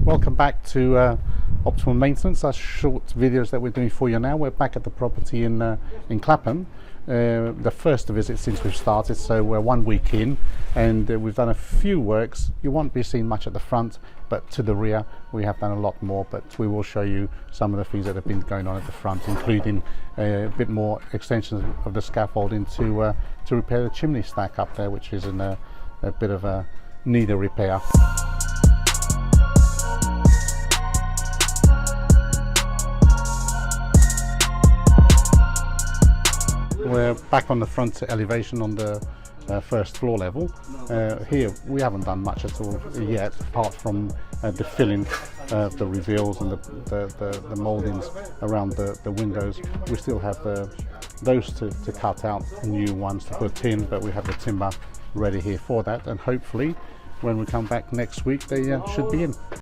Welcome back to Optimal Maintenance, our short videos that we're doing for you now. We're back at the property in Clapham, the first visit since we've started, so we're 1 week in, and we've done a few works. You won't be seeing much at the front, but to the rear we have done a lot more, but we will show you some of the things that have been going on at the front, including a bit more extensions of the scaffolding to repair the chimney stack up there, which is in a bit of a need a repair. We're back on the front elevation on the first floor level. Here we haven't done much at all yet, apart from the filling of the reveals and the mouldings around the windows. We still have those to cut out, new ones to put in, but we have the timber ready here for that, and hopefully when we come back next week they should be in.